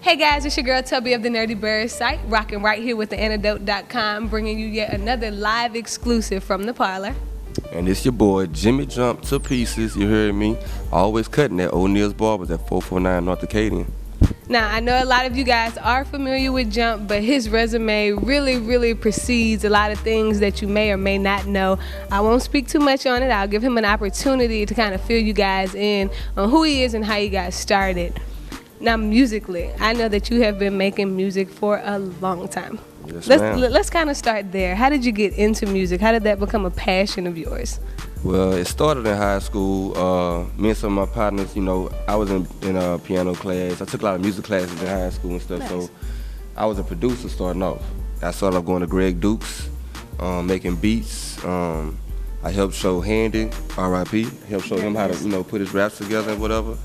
Hey guys, it's your girl Tubby of the Nerdy Bird site, rocking right here with the antidote.com, bringing you yet another live exclusive from the parlor. And it's your boy, Jimi Jump to Pieces, you heard me, always cutting at O'Neill's Barbers at 449 North Acadian. Now, I know a lot of you guys are familiar with Jump, but his resume really precedes a lot of things that you may or may not know. I won't speak too much on it. I'll give him an opportunity to kind of fill you guys in on who he is and how you got started. Now, musically, I know that you have been making music for a long time. Yes, let's kind of start there. How did you get into music? How did that become a passion of yours? Well, it started in high school. Me and some of my partners, you know, I was in a piano class. I took a lot of music classes in high school and stuff, Nice. So I was a producer starting off. I started off going to Greg Duke's, making beats. I helped show Handy, R.I.P., helped show him how to, you know, put his raps together and whatever.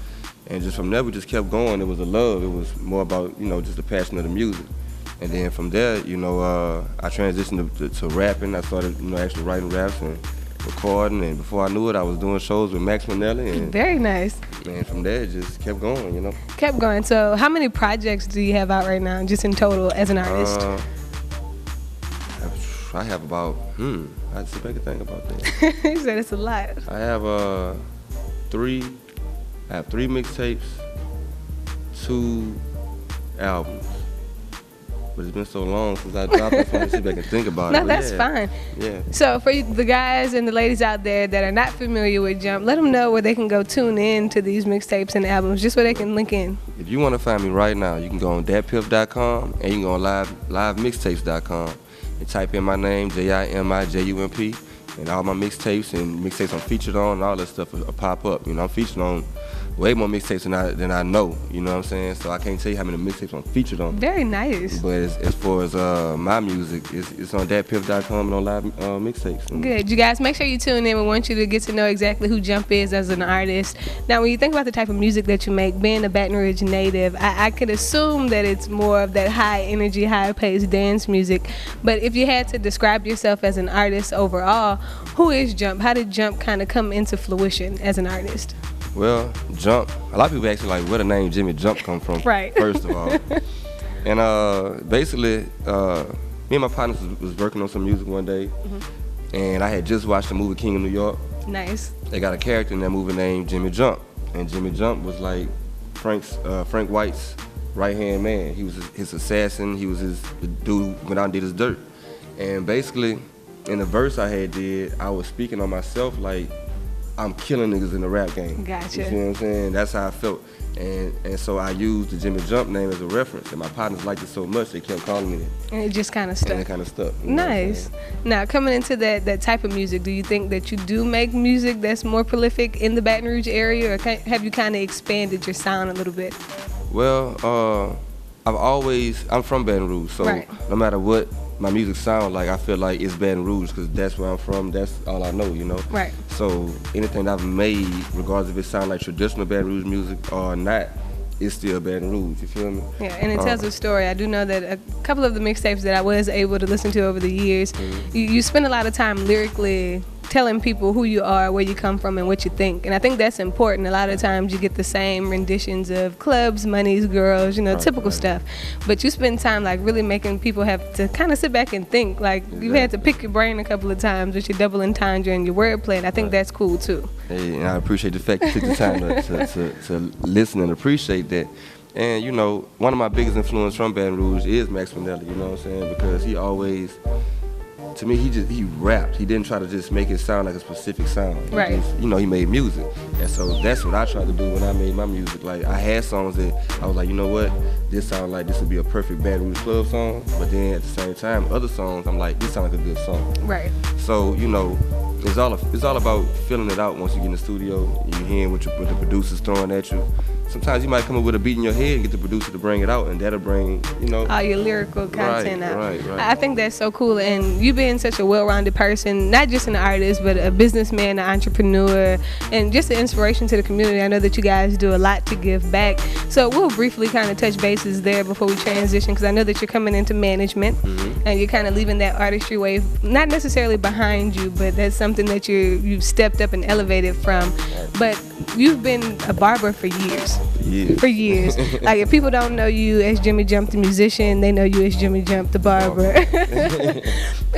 And just from there, we just kept going. It was a love. It was more about, you know, just the passion of the music. And then from there, you know, I transitioned to rapping. I started, you know, actually writing raps and recording. And before I knew it, I was doing shows with Max Minnelli. And, Very nice. and from there, it just kept going, you know. Kept going. So how many projects do you have out right now, just in total as an artist? I have about, I had to sit back and think about that. You said it's a lot. I have three mixtapes, 2 albums. But it's been so long since I dropped it, so I sit back and think about it. No, But that's yeah, fine. Yeah. So for the guys and the ladies out there that are not familiar with Jump, let them know where they can go tune in to these mixtapes and albums, just where they can link in. If you want to find me right now, you can go on datpiff.com and you can go on livemixtapes.com and type in my name, JIMIJUMP, and all my mixtapes and mixtapes I'm featured on and all that stuff will pop up. You know, I'm featured on way more mixtapes than I know, you know what I'm saying? So I can't tell you how many mixtapes I'm featured on. Very nice. But as far as my music, it's on datpiff.com and on live mixtapes. And Good. You guys, make sure you tune in. We want you to get to know exactly who Jump is as an artist. Now, when you think about the type of music that you make, being a Baton Rouge native, I could assume that it's more of that high energy, high paced dance music. But if you had to describe yourself as an artist overall, who is Jump? How did Jump kind of come into fruition as an artist? Well, Jump, a lot of people actually like where the name Jimi Jump come from, Right. first of all. And basically, me and my partners was working on some music one day, and I had just watched the movie King of New York. Nice. They got a character in that movie named Jimi Jump, and Jimi Jump was like Frank White's right-hand man. He was his assassin. He was the dude who went out and did his dirt. And basically, in the verse I had did, I was speaking on myself like, I'm killing niggas in the rap game. Gotcha. You see what I'm saying? That's how I felt. And so I used the Jimi Jump name as a reference. And my partners liked it so much, they kept calling me that. And it just kind of stuck. And it kind of stuck. You know what I'm Nice. saying? Now, coming into that type of music, do you think that you do make music that's more prolific in the Baton Rouge area, or have you kind of expanded your sound a little bit? Well, I'm from Baton Rouge, so Right. no matter what my music sounds like, I feel like it's Baton Rouge because that's where I'm from. That's all I know, you know? Right. So anything I've made, regardless if it sounds like traditional Baton Rouge music or not, it's still Baton Rouge, you feel me? Yeah, and it tells a story. I do know that a couple of the mixtapes that I was able to listen to over the years, you spend a lot of time lyrically telling people who you are, where you come from, and what you think. And I think that's important. A lot of times you get the same renditions of clubs, monies, girls, you know, typical stuff. But you spend time like really making people have to kind of sit back and think. Like you've had to pick your brain a couple of times with your double entendre and your wordplay. And I think that's cool too. Hey, and I appreciate the fact you took the time to listen and appreciate that. And, you know, one of my biggest influence from Baton Rouge is Max Minnelli, you know what I'm saying? Because he always, to me, he rapped. He didn't try to just make it sound like a specific sound. Right. He made music. And so that's what I tried to do when I made my music. Like, I had songs that I was like, you know what? This sounds like this would be a perfect Baton Rouge club song. But then at the same time, other songs, I'm like, this sounds like a good song. Right. So, you know, it's all about feeling it out once you get in the studio. You hear what the producer's throwing at you. Sometimes you might come up with a beat in your head and get the producer to bring it out, and that'll bring, you know, all your lyrical content out. Right. I think that's so cool. And you being such a well-rounded person, not just an artist, but a businessman, an entrepreneur, and just an inspiration to the community. I know that you guys do a lot to give back. So we'll briefly kind of touch bases there before we transition, because I know that you're coming into management, and you're kind of leaving that artistry wave, not necessarily behind you, but that's something something that you've stepped up and elevated from. But you've been a barber for years. For years. Like, if people don't know you as Jimi Jump the musician, they know you as Jimi Jump the barber.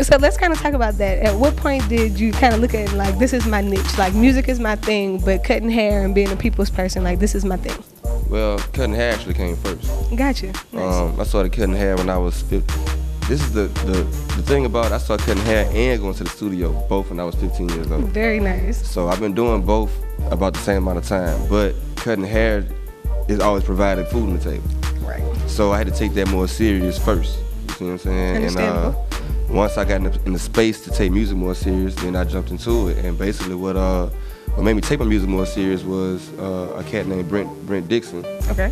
So let's kind of talk about that. At what point did you kind of look at it like, this is my niche? Like, music is my thing, but cutting hair and being a people's person, like, this is my thing. Well, cutting hair actually came first. Gotcha. Nice. I started cutting hair when I was 15. This is the thing about it, I started cutting hair and going to the studio both when I was 15 years old. Very nice. So I've been doing both about the same amount of time, but cutting hair is always providing food on the table. Right. So I had to take that more serious first. You see what I'm saying? Understandable. And once I got in the space to take music more serious, then I jumped into it. And basically what made me take my music more serious was a cat named Brent Dixon. Okay.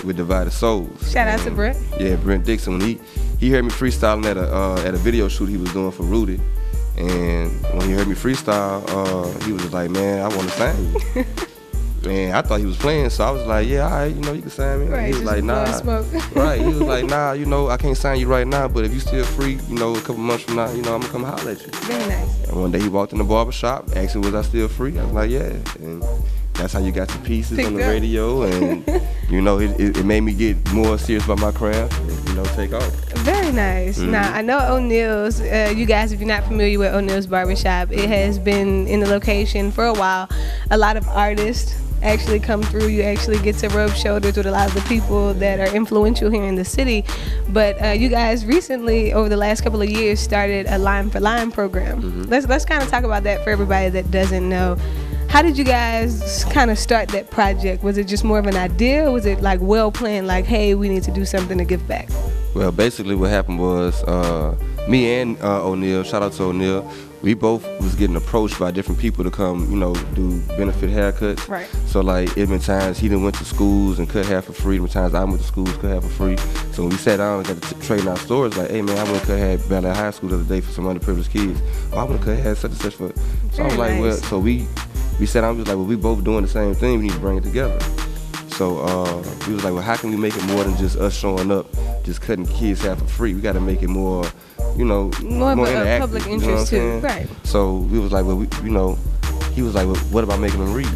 With Divided Souls. Shout out to Brent. Yeah, Brent Dixon. When he heard me freestyling at a video shoot he was doing for Rudy, and when he heard me freestyle, he was just like, man, I want to sign you. Man, I thought he was playing, so I was like, yeah, all right, you can sign me. Right, he was like, nah. Right, he was like, nah, I can't sign you right now, but if you still free, a couple months from now, I'm gonna come holler at you. Very nice. And one day he walked in the barber shop, asked me was I still free. I was like, yeah. And that's how you got your pieces on the radio, and it made me get more serious about my craft, and, take off. Very nice. Mm-hmm. Now, I know O'Neill's, you guys, if you're not familiar with O'Neill's Barbershop, it has been in the location for a while. A lot of artists actually come through. You actually get to rub shoulders with a lot of the people that are influential here in the city. But you guys recently, over the last couple of years, started a Line for Line program. Mm-hmm. Let's kind of talk about that for everybody that doesn't know. How did you guys kind of start that project? Was it just more of an idea, or was it like well planned, like, hey, we need to do something to give back? Well, basically what happened was me and O'Neill, shout out to O'Neill, we both was getting approached by different people to come, do benefit haircuts. Right. So like, it been times he done went to schools and cut hair for free. There been times I went to schools, cut hair for free. So when we sat down and got to trade our stories, like, hey man, I went to cut hair at Ballet High School the other day for some underprivileged kids. Oh, I want to cut hair such and such for. So I was like, well, so we sat down, we was like, well, we both doing the same thing, we need to bring it together. So we was like, well, how can we make it more than just us showing up, just cutting kids hair for free? We got to make it more, more interactive, public interest too, right? So we was like, well, he was like, well, what about making them read?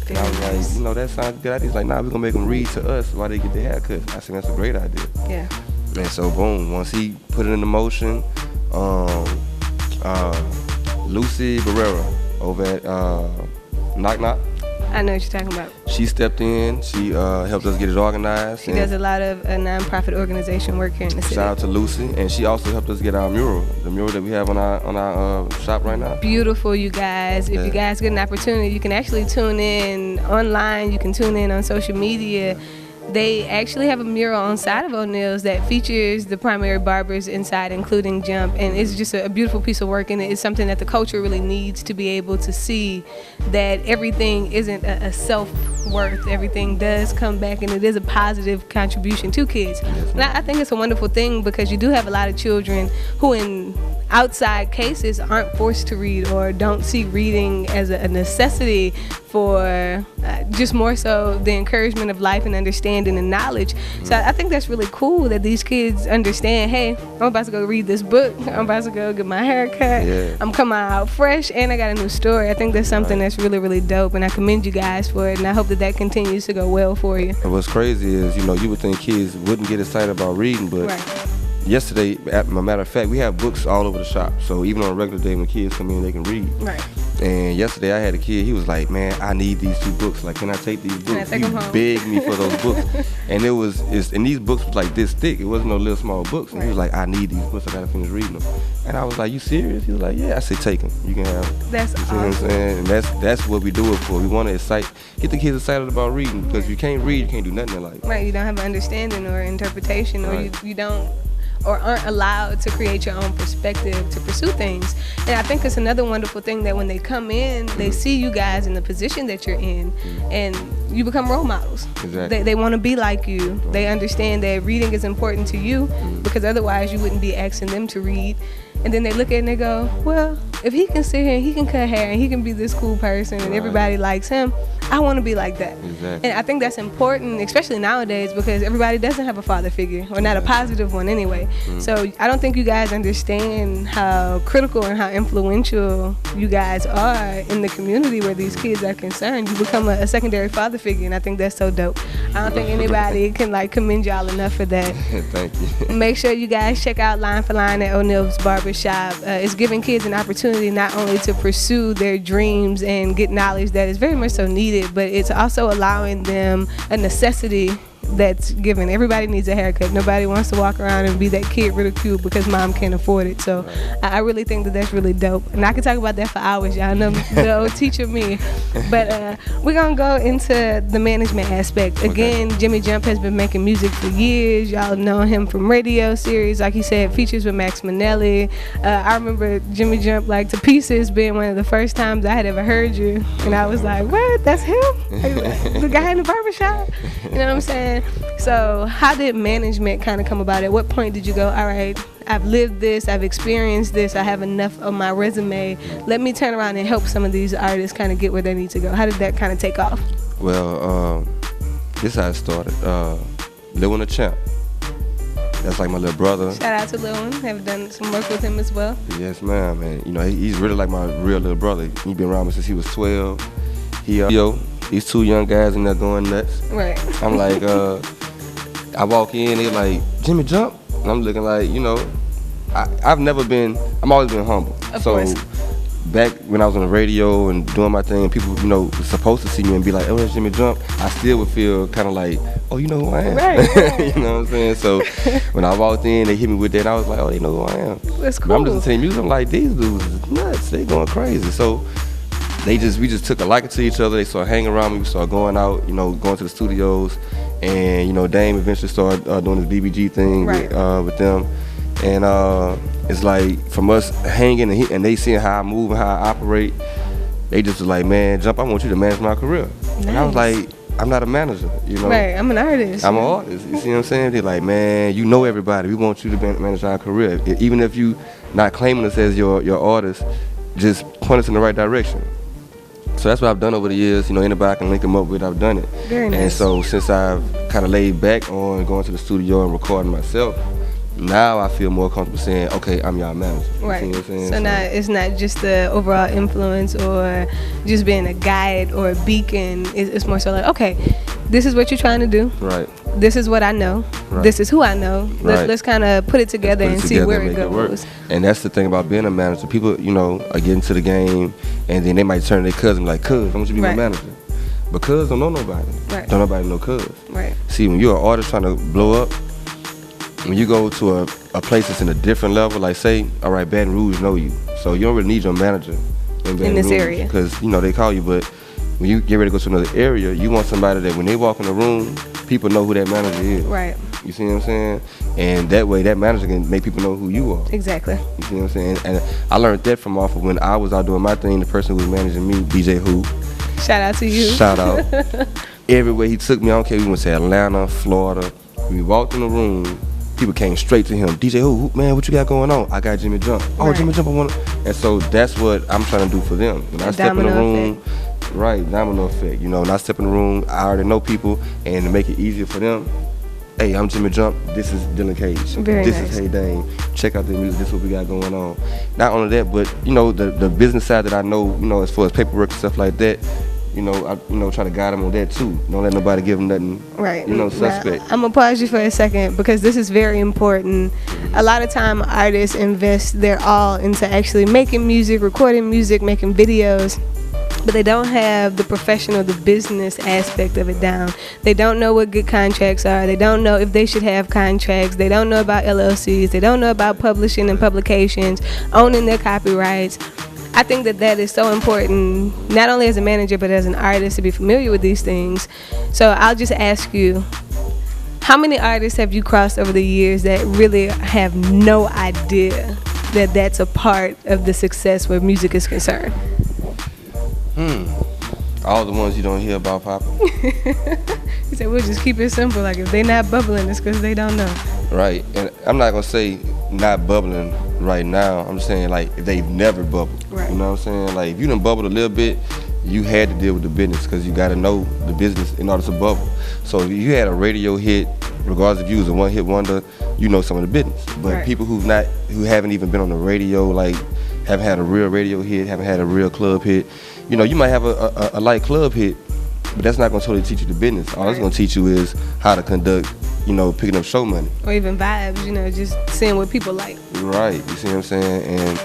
And I was like, that sounds good. He's like, nah, we're gonna make them read to us while they get their haircuts. I said, that's a great idea. Yeah. And so boom, once he put it into motion, Lucy Barrera over at Knock Knock. I know what you're talking about. She stepped in. She helped us get it organized. She does a lot of nonprofit organization work here in the city. Shout out to Lucy, and she also helped us get our mural, the mural that we have on our shop right now. Beautiful, you guys. If you guys get an opportunity, you can actually tune in online. You can tune in on social media. They actually have a mural on side of O'Neill's that features the primary barbers inside, including Jump, and it's just a beautiful piece of work, and it's something that the culture really needs to be able to see, that everything isn't a self-worth. Everything does come back, and it is a positive contribution to kids. And I think it's a wonderful thing, because you do have a lot of children who in outside cases aren't forced to read or don't see reading as a necessity for just more so the encouragement of life and understanding and knowledge. So I think that's really cool that these kids understand, hey, I'm about to go read this book, I'm about to go get my hair cut, I'm coming out fresh, and I got a new story. I think that's something that's really, really dope, and I commend you guys for it, and I hope that continues to go well for you. And what's crazy is, you would think kids wouldn't get excited about reading, but yesterday, as a matter of fact, we have books all over the shop. So even on a regular day when kids come in, they can read. Right. And yesterday I had a kid, he was like, man, I need these 2 books. Like, can I take these books? He begged me for those books. And and these books was like this thick. It wasn't no little small books. And he was like, I need these books. I gotta finish reading them. And I was like, you serious? He was like, yeah. I said, take them. You can have them. That's awesome. What I'm saying? And that's what we do it for. We want to get the kids excited about reading, because if you can't read, you can't do nothing in life. Right. You don't have an understanding or interpretation, or you don't, or aren't allowed to create your own perspective to pursue things. And I think it's another wonderful thing that when they come in, they see you guys in the position that you're in, and you become role models. Exactly. They want to be like you. They understand that reading is important to you, because otherwise you wouldn't be asking them to read. and then they look at it and they go, well, if he can sit here and he can cut hair and he can be this cool person and everybody likes him, I want to be like that. Exactly. And I think that's important, especially nowadays, because everybody doesn't have a father figure, or not a positive one anyway. So I don't think you guys understand how critical and how influential you guys are in the community where these kids are concerned. You become a secondary father figure, and I think that's so dope. I don't think anybody can like commend y'all enough for that. Thank you. Make sure you guys check out Line for Line at O'Neill's Barbershop. It's giving kids an opportunity not only to pursue their dreams and get knowledge that is very much so needed, but it's also allowing them a necessity that's given. Everybody needs a haircut. Nobody wants to walk around and be that kid ridiculed because mom can't afford it. So I really think that that's really dope. And I could talk about that for hours. Y'all know the old teacher me. But we're going to go into the management aspect. Again, Jimi Jump has been making music for years. Y'all know him from radio series. Like he said, features with Max Minnelli. I remember Jimi Jump like to pieces being one of the first times I had ever heard you. And I was like, what? That's him? The guy in the barbershop? You know what I'm saying? So how did management kind of come about? At what point did you go, all right, I've lived this, I've experienced this, I have enough on my resume, let me turn around and help some of these artists kind of get where they need to go? How did that kind of take off? Well, this is how it started. Lil One the Champ. That's like my little brother. Shout out to Lil One. Have done some work with him as well. Yes, ma'am. And you know, he's really like my real little brother. He's been around me since he was 12. These two young guys in there going nuts. Right. I'm like, I walk in, they're like, Jimi Jump? And I'm looking like, you know, I'm always been humble. Of course. Back when I was on the radio and doing my thing, people, you know, were supposed to see me and be like, oh, that's Jimi Jump. I still would feel kind of like, oh, you know who I am. Right. You know what I'm saying? So when I walked in, they hit me with that, and I was like, oh, they know who I am. That's cool. But I'm listening to their music, I'm like, these dudes is nuts. They going crazy. So we just took a liking to each other. They started hanging around me. We started going out, you know, going to the studios. And, you know, Dame eventually started doing this BBG thing with them. And it's like, from us hanging and they seeing how I move and how I operate, they just was like, man, Jump, I want you to manage my career. Nice. And I was like, I'm not a manager, you know. Right, I'm an artist. I'm an artist, you see what I'm saying? They're like, man, you know everybody. We want you to manage our career. Even if you not claiming us as your artist, just point us in the right direction. So that's what I've done over the years. You know, anybody I can link them up with, I've done it. Very nice. And so since I've kind of laid back on going to the studio and recording myself, now I feel more comfortable saying, okay, I'm y'all manager. Right. You see what I'm saying? So now it's not just the overall influence or just being a guide or a beacon. It's more so like, okay, this is what you're trying to do. Right. This is what I know. Right. This is who I know. Right. Let's kind of put it together and see where it goes. And that's the thing about being a manager. People, you know, are getting to the game, and then they might turn to their cousin like, cuz, I want you to be my manager. But cuz don't know nobody. Right. Don't nobody know cuz. Right. See, when you're an artist trying to blow up, when you go to a place that's in a different level, like say, all right, Baton Rouge know you. So you don't really need your manager in this area. Because, you know, they call you, but when you get ready to go to another area, you want somebody that when they walk in the room, people know who that manager is. Right. You see what I'm saying? And that way, that manager can make people know who you are. Exactly. You see what I'm saying? And I learned that from off of when I was out doing my thing, the person who was managing me, DJ Who. Shout out to you. Shout out. Everywhere he took me, I don't care, we went to Atlanta, Florida. When we walked in the room, people came straight to him. DJ Who, man, what you got going on? I got Jimi Jump. Oh, Jimi Jump, I want to. And so that's what I'm trying to do for them. When I step in the room, right, domino effect. You know, when I step in the room, I already know people, and to make it easier for them, hey, I'm Jimi Jump, this is Dylan Cage. This is Hey Dame. Check out the music, this is what we got going on. Not only that, but, you know, the business side that I know, you know, as far as paperwork and stuff like that, you know, I try to guide them on that too. Don't let nobody give them nothing, you know, suspect. Now, I'm going to pause you for a second because this is very important. A lot of time artists invest their all into actually making music, recording music, making videos, but they don't have the professional, the business aspect of it down. They don't know what good contracts are. They don't know if they should have contracts. They don't know about LLCs. They don't know about publishing and publications, owning their copyrights. I think that is so important, not only as a manager, but as an artist, to be familiar with these things. So I'll just ask you, how many artists have you crossed over the years that really have no idea that that's a part of the success where music is concerned? All the ones you don't hear about, Papa. He said, we'll just keep it simple. Like, if they not bubbling, it's because they don't know. Right. And I'm not going to say not bubbling right now, I'm saying like if they've never bubbled. Right. You know what I'm saying? Like if you done bubbled a little bit, you had to deal with the business because you got to know the business in order to bubble. So if you had a radio hit, regardless if you was a one-hit wonder, you know some of the business. But Right. people who haven't even been on the radio, like haven't had a real radio hit, haven't had a real club hit, you know, you might have a light club hit, but that's not going to totally teach you the business. All it's going to teach you is how to conduct, you know, picking up show money. Or even vibes, you know, just seeing what people like. Right, you see what I'm saying? And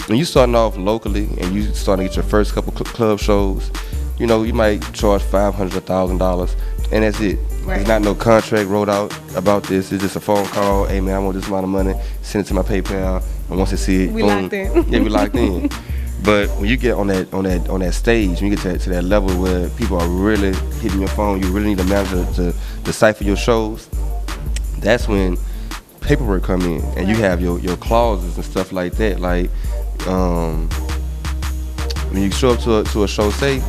when you starting off locally and you starting to get your first couple club shows, you know, you might charge $500, $1,000, and that's it. Right. There's not no contract wrote out about this. It's just a phone call. Hey man, I want this amount of money. Send it to my PayPal. And once they see it, We boom. locked in. Yeah, we locked in. But when you get on that stage, when you get to that level where people are really hitting your phone, you really need a manager to decipher your shows. That's when paperwork come in, and you have your clauses and stuff like that. Like when you show up to a show, say,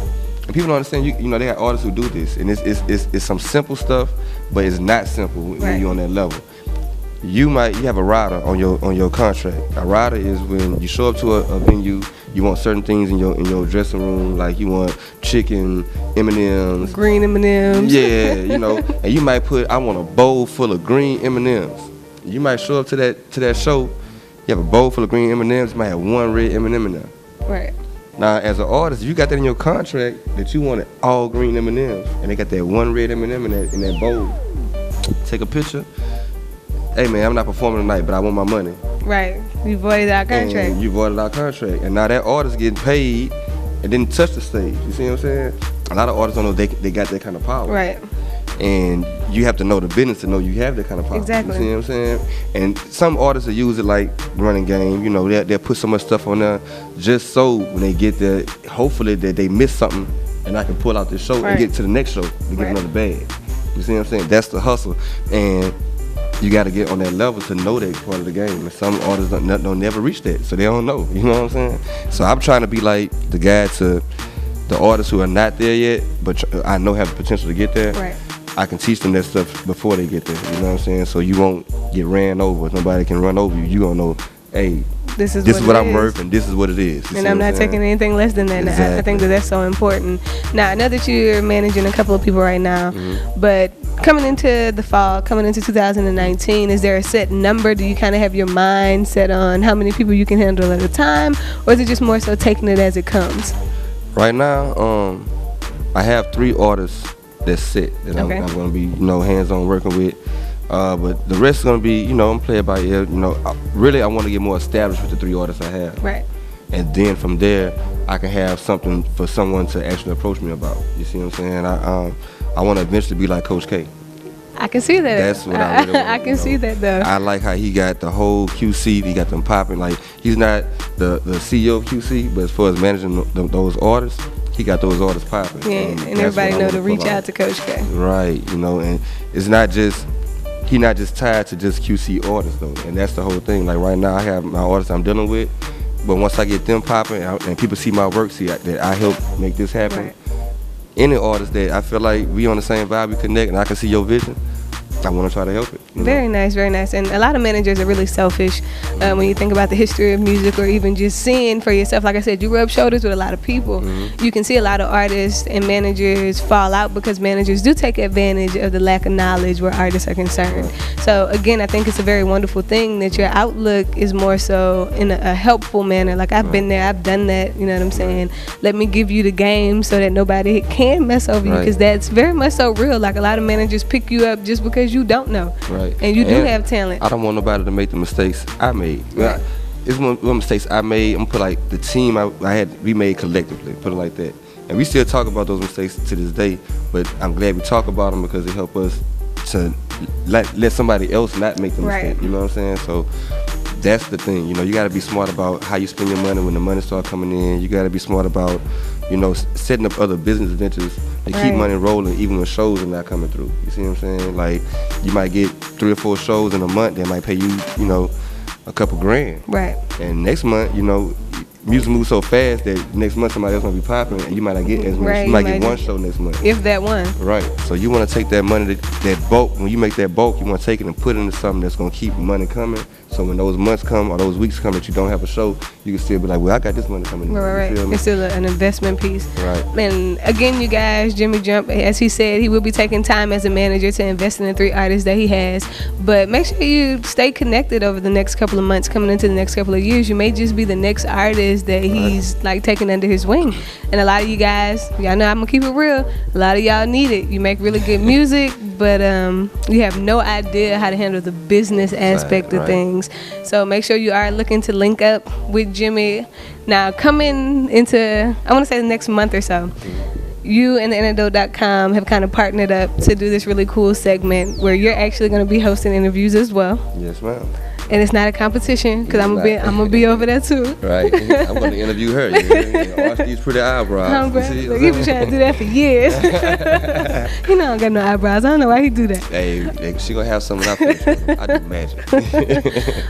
and people don't understand. You know they got artists who do this, and it's some simple stuff, but it's not simple when Right. you're on that level. You have a rider on your contract. A rider is when you show up to a venue, you want certain things in your dressing room, like you want chicken, M&Ms, Green M&Ms. yeah, you know, and you might put, I want a bowl full of green M&Ms. You might show up to that show, you have a bowl full of green M&Ms, you might have one red M&M in there. Right. Now, as an artist, if you got that in your contract that you wanted all green M&Ms, and they got that one red M&M in that bowl, take a picture. Hey man, I'm not performing tonight, but I want my money. Right. You voided our contract. And you voided our contract, and now that artist getting paid and didn't touch the stage. You see what I'm saying? A lot of artists don't know they got that kind of power. Right. And you have to know the business to know you have that kind of power. Exactly. You see what I'm saying? And some artists will use it like running game. You know, they'll put so much stuff on there just so when they get there, hopefully that they miss something and I can pull out this show Right. and get to the next show to get another bag. You see what I'm saying? That's the hustle. And you got to get on that level to know that part of the game. And some artists don't never reach that, so they don't know. You know what I'm saying? So I'm trying to be like the guy to the artists who are not there yet, but I know have the potential to get there. Right. I can teach them that stuff before they get there. You know what I'm saying? So you won't get ran over. If nobody can run over you, you gonna know, hey, This is what it I'm is. worth, and this is what it is. You And see I'm what not saying? taking anything less than that. And I Exactly. think that's so important. Now, I know that you're managing a couple of people right now, Mm-hmm. but coming into the fall, coming into 2019, is there a set number? Do you kind of have your mind set on how many people you can handle at a time, or is it just more so taking it as it comes? Right now, I have 3 artists that's set that Okay. I'm gonna be, hands-on working with. But the rest is gonna be, I'm playing by ear. Really, I want to get more established with the 3 artists I have. Right. And then from there, I can have something for someone to actually approach me about. You see what I'm saying? I want to eventually be like Coach K. I can see that. That's what I really want. I can see that though. I like how he got the whole QC. He got them popping. Like he's not the CEO of QC, but as far as managing those artists, he got those artists popping. Yeah, and everybody know to reach out to Coach K. Right, and it's not just he not just tied to just QC artists though, and that's the whole thing. Like right now, I have my artists I'm dealing with, but once I get them popping and people see my work, see that I help make this happen. Right. Any artist that I feel like we on the same vibe, we connect, and I can see your vision, I want to try to help it. Very nice, very nice. And a lot of managers are really selfish when you think about the history of music or even just seeing for yourself. Like I said, you rub shoulders with a lot of people. Mm-hmm. You can see a lot of artists and managers fall out because managers do take advantage of the lack of knowledge where artists are concerned. So again, I think it's a very wonderful thing that your outlook is more so in a helpful manner. Like I've been there, I've done that, you know what I'm saying? Let me give you the game so that nobody can mess over you, because that's very much so real. Like a lot of managers pick you up just because you don't know. Right. And you do have talent. I don't want nobody to make the mistakes I made. Right. It's one mistakes I made. I'm gonna put like the team we made collectively. Put it like that. And we still talk about those mistakes to this day. But I'm glad we talk about them because it help us to let somebody else not make the mistake. Right. You know what I'm saying? So that's the thing. You got to be smart about how you spend your money when the money start coming in. You got to be smart about setting up other business ventures to keep money rolling even when shows are not coming through. You see what I'm saying? Like you might get 3 or 4 shows in a month that might pay you, a couple grand. Right. And next month, music moves so fast that next month somebody else gonna be popping, and you might not get as much. Right, you might get one show next month. If that one. Right. So you want to take that money, that bulk. When you make that bulk, you want to take it and put it into something that's gonna keep money coming. So when those months come or those weeks come that you don't have a show, you can still be like, well, I got this money coming in. Right. It's still an investment piece. Right. And again, you guys, Jimi Jump, as he said, he will be taking time as a manager to invest in the 3 artists that he has. But make sure you stay connected over the next couple of months, coming into the next couple of years. You may just be the next artist that he's like taking under his wing. And a lot of you guys, y'all know I'm gonna keep it real. A lot of y'all need it. You make really good music, but you have no idea how to handle the business aspect of things. So make sure you are looking to link up with Jimi. Now, coming into, I want to say the next month or so, you and the antidote.com have kind of partnered up to do this really cool segment where you're actually going to be hosting interviews as well. Yes, ma'am. And it's not a competition because I'm gonna be over there too. Right. I'm gonna interview her. Watch these pretty eyebrows. Look, he been trying to do that for years. He know I don't got no eyebrows. I don't know why he do that. Hey, she gonna have some of that. I do magic.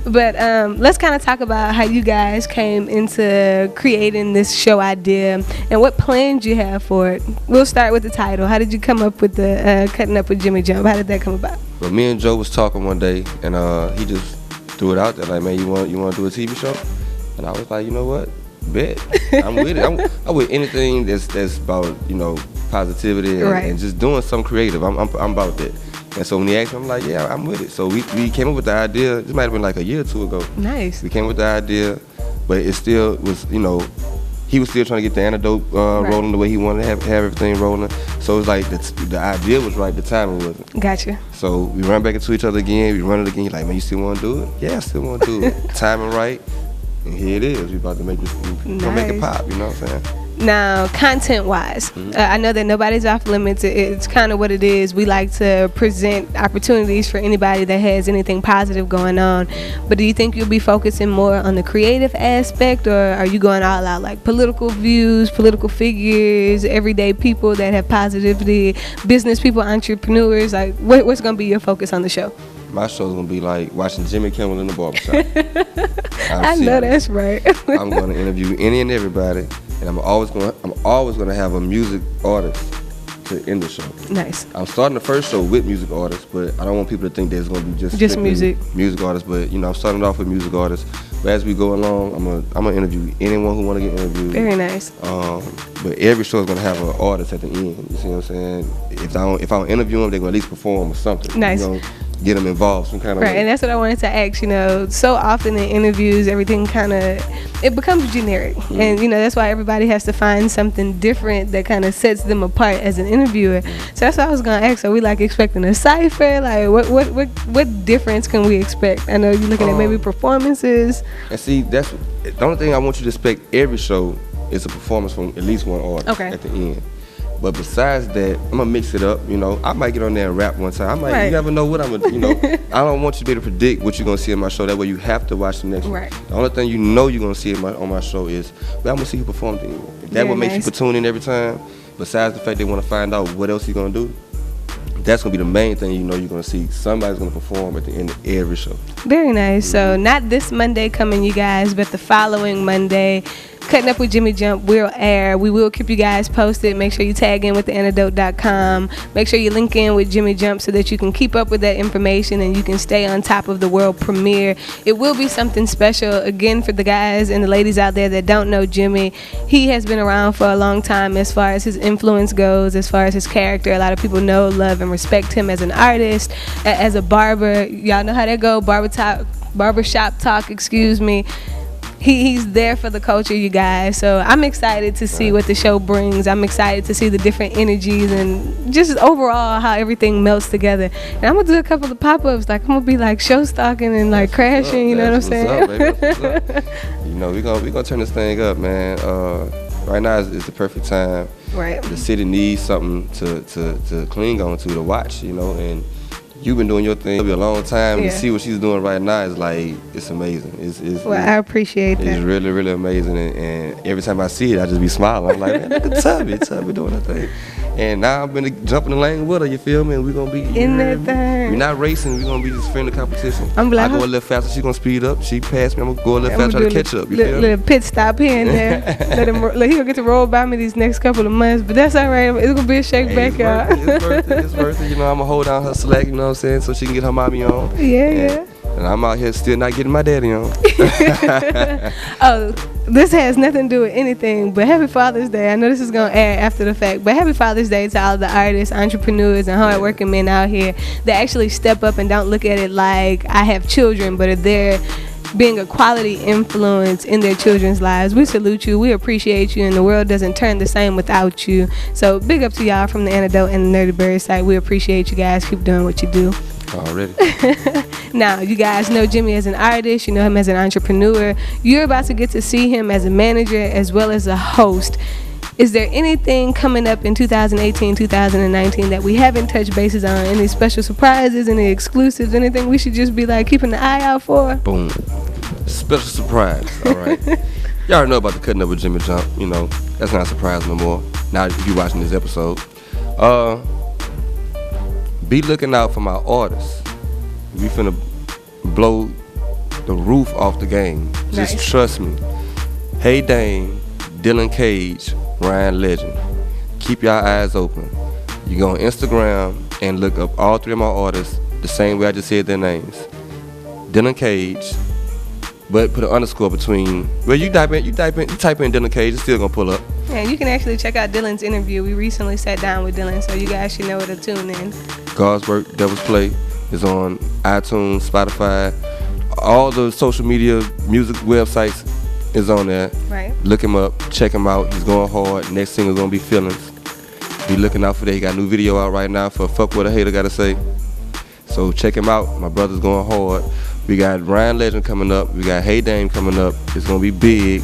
But let's kind of talk about how you guys came into creating this show idea and what plans you have for it. We'll start with the title. How did you come up with the Cuttin' Up with Jimi Jump? How did that come about? Well, me and Joe was talking one day, and he just threw it out there like, man, you want to do a TV show? And I was like, you know what? Bet. I'm with it. I'm with anything that's about, positivity and just doing something creative. I'm about that. And so when he asked me, I'm like, yeah, I'm with it. So we came up with the idea. This might have been like a year or two ago. Nice. We came up with the idea, but it still was, he was still trying to get the antidote rolling the way he wanted to have everything rolling. So it was like the idea was right, the timing wasn't. Gotcha. So we run back into each other again. We run it again. He's like, man, you still want to do it? Yeah, I still want to do it. Timing right, and here it is. We about to make this, gonna make it pop. You know what I'm saying? Now, content-wise, I know that nobody's off limits. It's kind of what it is. We like to present opportunities for anybody that has anything positive going on. But do you think you'll be focusing more on the creative aspect, or are you going all out like political views, political figures, everyday people that have positivity, business people, entrepreneurs? Like, what's going to be your focus on the show? My show's gonna be like watching Jimmy Kimmel in the barbershop. I know that's right. I'm gonna interview any and everybody, and I'm always gonna have a music artist to end the show. Nice. I'm starting the first show with music artists, but I don't want people to think there's gonna be just music artists. But I'm starting off with music artists. But as we go along, I'm gonna interview anyone who wanna get interviewed. Very nice. But every show is gonna have an artist at the end. You see what I'm saying? If I don't interview them, they're gonna at least perform or something. Nice. Get them involved some kind of way. And that's what I wanted to ask. So often in interviews, everything it becomes generic, and that's why everybody has to find something different that kind of sets them apart as an interviewer. So that's what I was gonna ask. Are we like expecting a cipher? Like what difference can we expect? I know you're looking at maybe performances. And see, that's the only thing I want you to expect. Every show is a performance from at least one artist at the end. But besides that, I'm gonna mix it up. I might get on there and rap one time. You never know what I'm gonna. I don't want you to be able to predict what you're gonna see in my show. That way, you have to watch the next one. The only thing you're gonna see on my show is, I'm gonna see you perform. That what makes people tune in every time. Besides the fact they want to find out what else he's gonna do. That's gonna be the main thing. You're gonna see somebody's gonna perform at the end of every show. Very nice. So not this Monday coming, you guys, but the following Monday. Cuttin' Up with Jimi Jump will air. We will keep you guys posted. Make sure you tag in with the antidote.com. Make sure you link in with Jimi Jump so that you can keep up with that information and you can stay on top of the world premiere. It will be something special. Again, for the guys and the ladies out there that don't know Jimi, he has been around for a long time as far as his influence goes, as far as his character. A lot of people know, love, and respect him as an artist, as a barber. Y'all know how that go, barbershop talk, excuse me. He's there for the culture, you guys. So I'm excited to see what the show brings. I'm excited to see the different energies and just overall how everything melts together. And I'm gonna do a couple of pop-ups. Like I'm gonna be like show stalking and like crashing. You know what I'm saying? We gonna turn this thing up, man. Right now is the perfect time. Right. The city needs something to cling on to watch. And you've been doing your thing for a long time. And to see what she's doing right now is like, it's amazing. I appreciate that. It's really, really amazing. And every time I see it, I just be smiling. I'm like, man, look at Tubbi doing that thing. And now I'm gonna jump in the lane with her, you feel me? And we're gonna be in that thing. We're not racing, we're gonna be just friendly competition. I'm I go a little faster, she gonna speed up. She pass me, I'm gonna go a little faster, try to catch up. You feel me? Little pit stop here and there. He gonna get to roll by me these next couple of months, but that's all right. It's gonna be a shake back, y'all. It's worth it. You know, I'm gonna hold down her slack, you know what I'm saying, so she can get her mommy on. Yeah. And I'm out here still not getting my daddy on. Oh, this has nothing to do with anything, but happy Father's Day. I know this is going to air after the fact, but happy Father's Day to all the artists, entrepreneurs, and hardworking men out here that actually step up and don't look at it like I have children, but are there being a quality influence in their children's lives. We salute you. We appreciate you, and the world doesn't turn the same without you. So big up to y'all from the Antidote and the Nerdy Bird site. We appreciate you guys. Keep doing what you do. Already. Now, you guys know Jimmy as an artist. You know him as an entrepreneur. You're about to get to see him as a manager as well as a host. Is there anything coming up in 2018, 2019 that we haven't touched bases on? Any special surprises, any exclusives, anything we should just be like keeping an eye out for? Boom. Special surprise. All right. Y'all already know about the Cuttin Up with Jimi Jump. You know, that's not a surprise no more. Now if you watching this episode. Be looking out for my artists. We finna blow the roof off the game. Just Nice. trust me. Hey Dame, Dylan Cage, Ryan Legend. Keep your eyes open. You go on Instagram and look up all three of my artists the same way I just said their names. Dylan Cage, but put an underscore between. Well, you type in Dylan Cage, it's still gonna pull up. Yeah, you can actually check out Dylan's interview. We recently sat down with Dylan, so you guys should know where to tune in. God's Work, Devil's Play is on iTunes, Spotify, all the social media, music websites is on there. Right. Look him up, check him out. He's going hard. Next single gonna be Feelings. Be looking out for that. He got a new video out right now for Fuck What a Hater Gotta Say. So check him out. My brother's going hard. We got Ryan Legend coming up. We got Hey Dame coming up. It's gonna be big.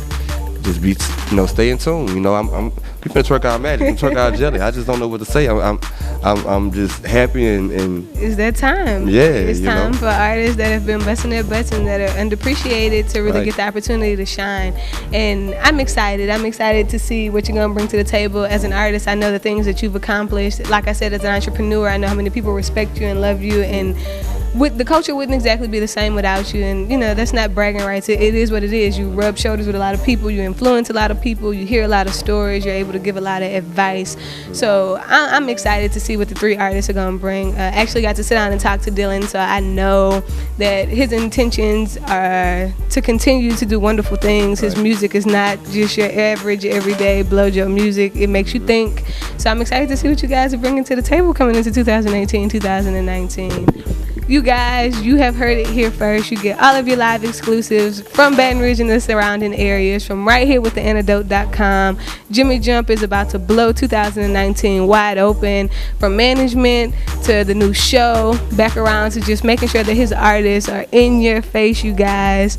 Just be, stay in tune. We finna twerk our magic, we twerk our jelly. I just don't know what to say. I'm just happy and It's that time. Yeah, It's time for artists that have been busting their butts and that are underappreciated to really Right. get the opportunity to shine. And I'm excited. I'm excited to see what you're gonna bring to the table as an artist. I know the things that you've accomplished. Like I said, as an entrepreneur, I know how many people respect you and love you, and the culture wouldn't exactly be the same without you. And that's not bragging rights. It is what it is. You rub shoulders with a lot of people. You influence a lot of people. You hear a lot of stories. You're able to give a lot of advice. So I'm excited to see what the three artists are gonna bring. Actually got to sit down and talk to Dylan, so I know that his intentions are to continue to do wonderful things. His music is not just your average, everyday blowjob music. It makes you think. So I'm excited to see what you guys are bringing to the table coming into 2018, 2019. You guys, you have heard it here first. You get all of your live exclusives from Baton Rouge and the surrounding areas from right here with the Antidote.com. Jimi Jump is about to blow 2019 wide open, from management to the new show, back around to just making sure that his artists are in your face, you guys.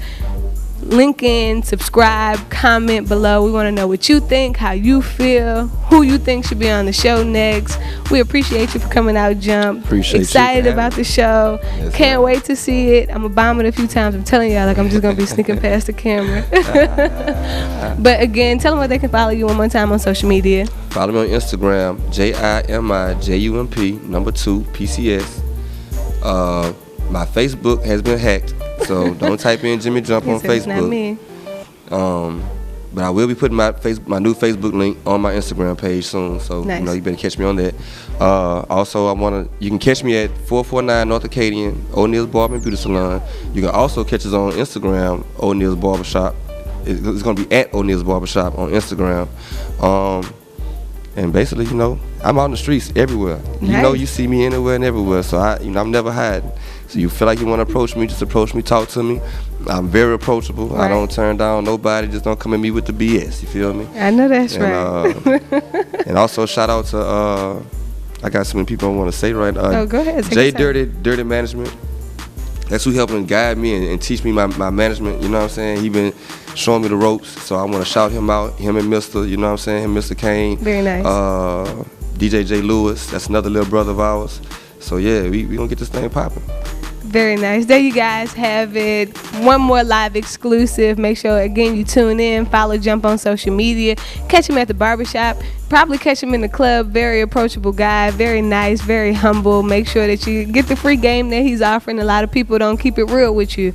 Link in, subscribe, comment below. We want to know what you think, how you feel, who you think should be on the show next. We appreciate you for coming out, Jump. Appreciate Excited you, about the show. Yes, Can't ma'am. wait to see it. I'm going to bomb it a few times. I'm telling y'all, like I'm just going to be sneaking past the camera. But again, tell them where they can follow you one more time on social media. Follow me on Instagram, JIMIJUMP 2 PCS. My Facebook has been hacked, so don't type in Jimi Jump on He said it's not Facebook. me. But I will be putting my new Facebook link on my Instagram page soon, so Nice. you better catch me on that. Also, you can catch me at 449 North Acadian, O'Neill's Barber and Beauty Salon. You can also catch us on Instagram, O'Neill's Barbershop. It's gonna be at O'Neill's Barbershop on Instagram. And basically, I'm out in the streets everywhere. Nice. You see me anywhere and everywhere, so I'm never hiding. So you feel like you want to approach me, just approach me, talk to me. I'm very approachable. Right. I don't turn down nobody. Just don't come at me with the BS. You feel me? I know that's And, right. And also shout out to I got so many people I want to say right now. Go ahead. take J your time. Dirty Management. That's who helping guide me and teach me my management. You know what I'm saying? He been showing me the ropes, so I want to shout him out. Him and Mr. You know what I'm saying? Him, Mr. Kane. Very nice. DJ J Lewis. That's another little brother of ours. So yeah, we gonna get this thing popping. Very nice. There you guys have it. One more live exclusive. Make sure, again, you tune in. Follow Jump on social media. Catch him at the barbershop. Probably catch him in the club. Very approachable guy. Very nice. Very humble. Make sure that you get the free game that he's offering. A lot of people don't keep it real with you.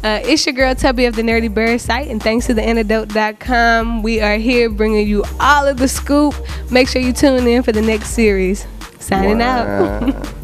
It's your girl Tubby of the Nerdy Bird site. And thanks to theantidote.com, we are here bringing you all of the scoop. Make sure you tune in for the next series. Signing out.